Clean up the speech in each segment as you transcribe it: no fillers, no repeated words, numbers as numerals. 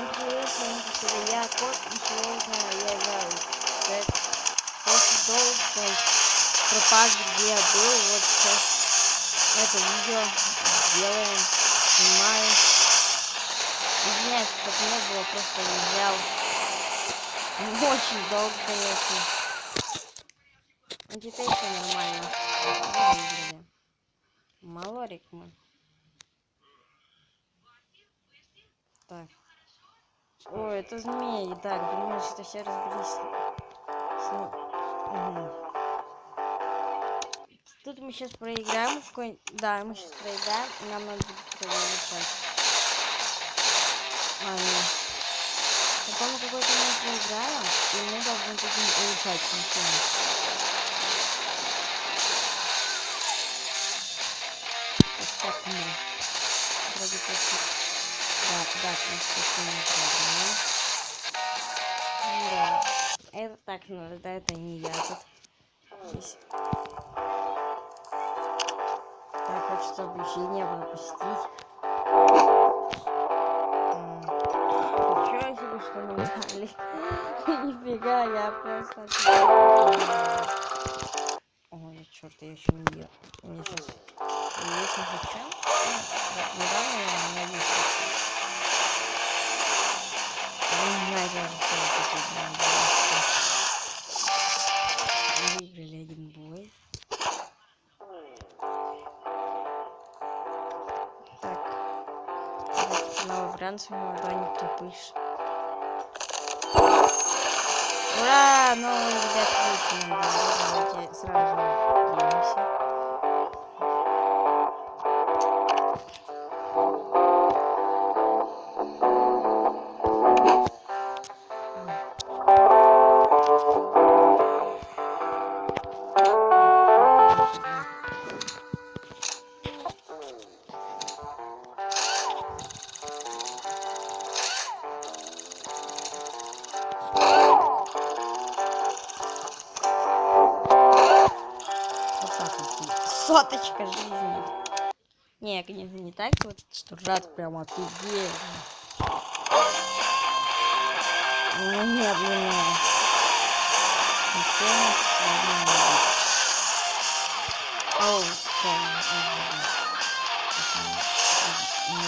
Всем привет, с вами как я, Кот, и сегодня я играю после долгой пропажи, где я был. Вот сейчас это видео делаем, снимаю. Извиняюсь, как не было, просто взял. Очень долго, конечно. Но теперь все нормально. Выиграли. Малорик мы. Так. Ой, это змеи. Так, думаю, что все разбились. Угу. Тут мы сейчас проиграем. Да, мы сейчас проиграем. И нам надо будет решать. Ладно. Я помню, какой-то мы проиграем. И мы должны будем улучшать машину. Так, ну. Вроде как... Да, конечно, не проиграем. Да. Это так, ну, да, это не я тут. Здесь. Так, хочется обучение пропустить. Ничего себе, что мы дали. Нифига, я просто... Ой, черт, я еще не ел. Мне сейчас... Если зачем? Недавно я не вижу. Не знаю, даже что выиграли один бой. Так. Новобранцев Бани Тупыш. Ура! Новый ребят вышли нам. Давайте сразу делимся. Соточка жизни. Не, конечно, не так вот, что рад прям офигеть. Ну нет, не надо. Оу, ну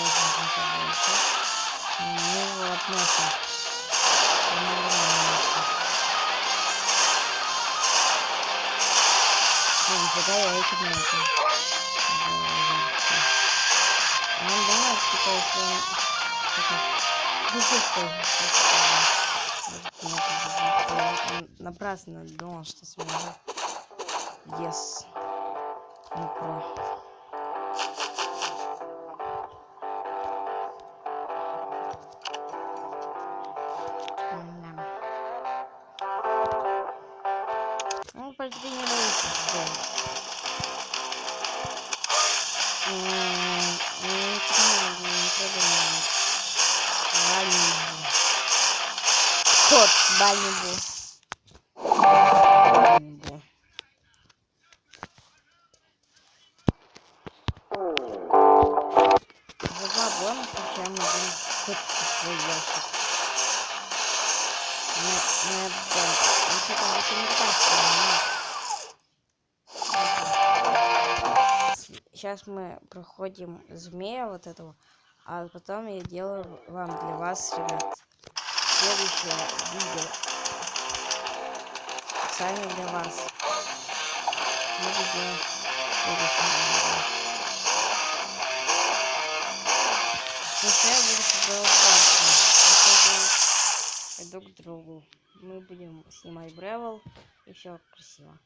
вот, наша. Когда я этим не знаю. Он думает, типа, если он напрасно думал, что сможет. Yes. Не про. Ну, почти не получится. Кот, Баннибу. За 2 бона включаем один кот свой ящик. Нет, да. Ну что там еще не так. Сейчас мы проходим змея вот этого, а потом я делаю вам для вас, ребят, следующее видео. Специально для вас. Мы будем следующее видео. Сначала буду пойду к другу. Мы будем снимать Бревел, и все красиво.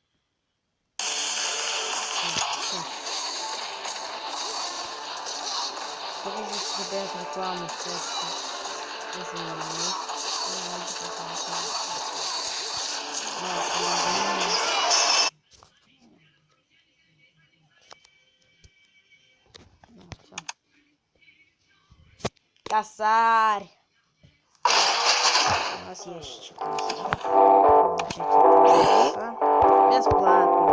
Покажите, ребят, рекламу, если не есть. Косарь! У нас ящичек есть. Бесплатно.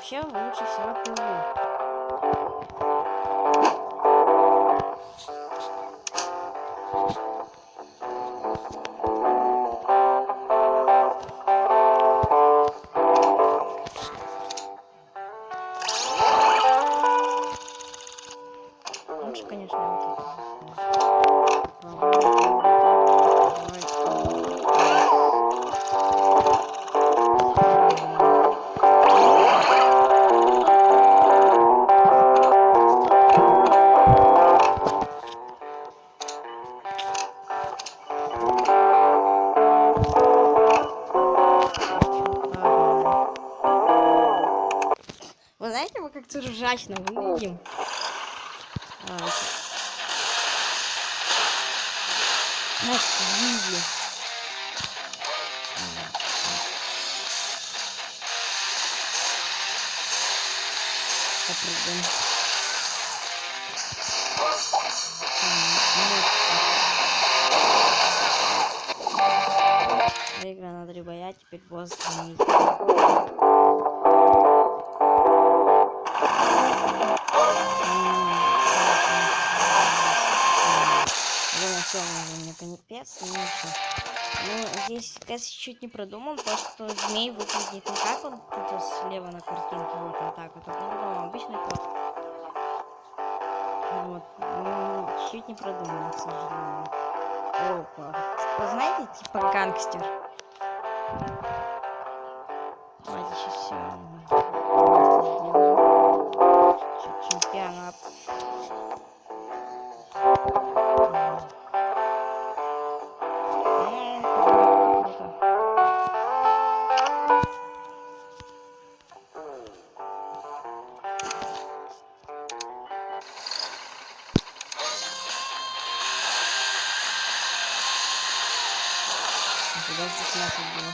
вообще лучше всего пилу. Лучше, конечно, вот это. Вы знаете, мы как-то ржачно выглядим. Визли. Попробуем. Выиграно 3 боя, теперь босс змей. Все, мне конец, и ничего. Ну, здесь Кэс чуть не продумал то, что змей выглядит не как он тут слева на картинке, вот так вот, а обычный кот. Вот, ну, чуть не продумал, к сожалению. Опа. Вы знаете, типа гангстер. Давайте сейчас все. Чемпионат. Куда здесь мясо было?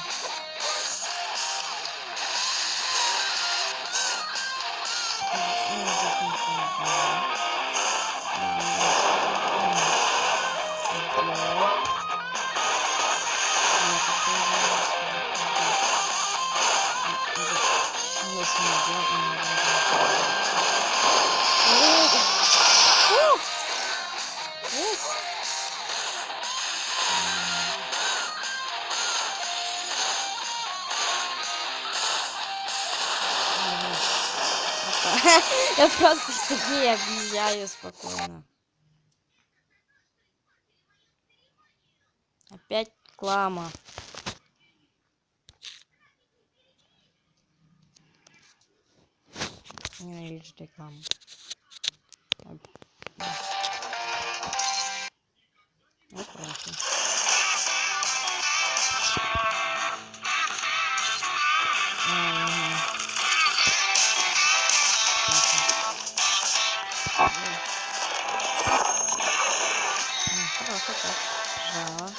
Я просто такие объезжаю спокойно. Опять реклама. Ненавижу рекламу. Вот просто. Хорошо, так. Жало.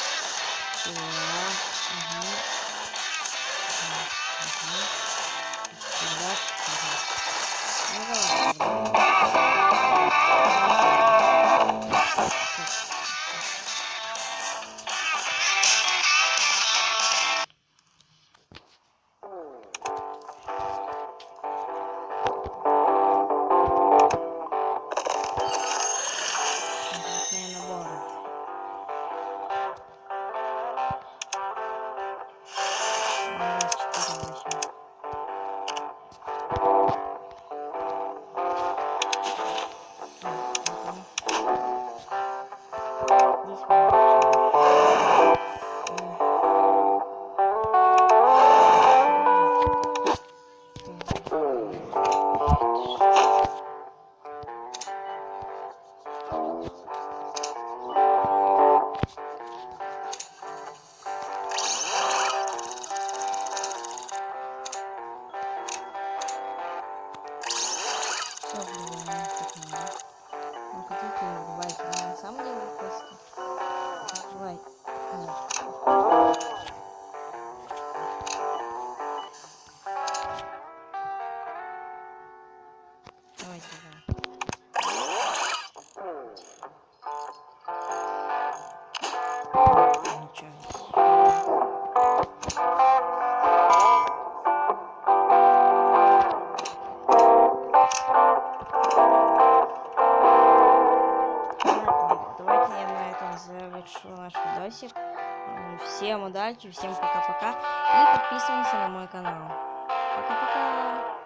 На самом деле просто давай. Давайте, что наш видосик. Всем удачи, всем пока-пока. И подписываемся на мой канал. Пока-пока.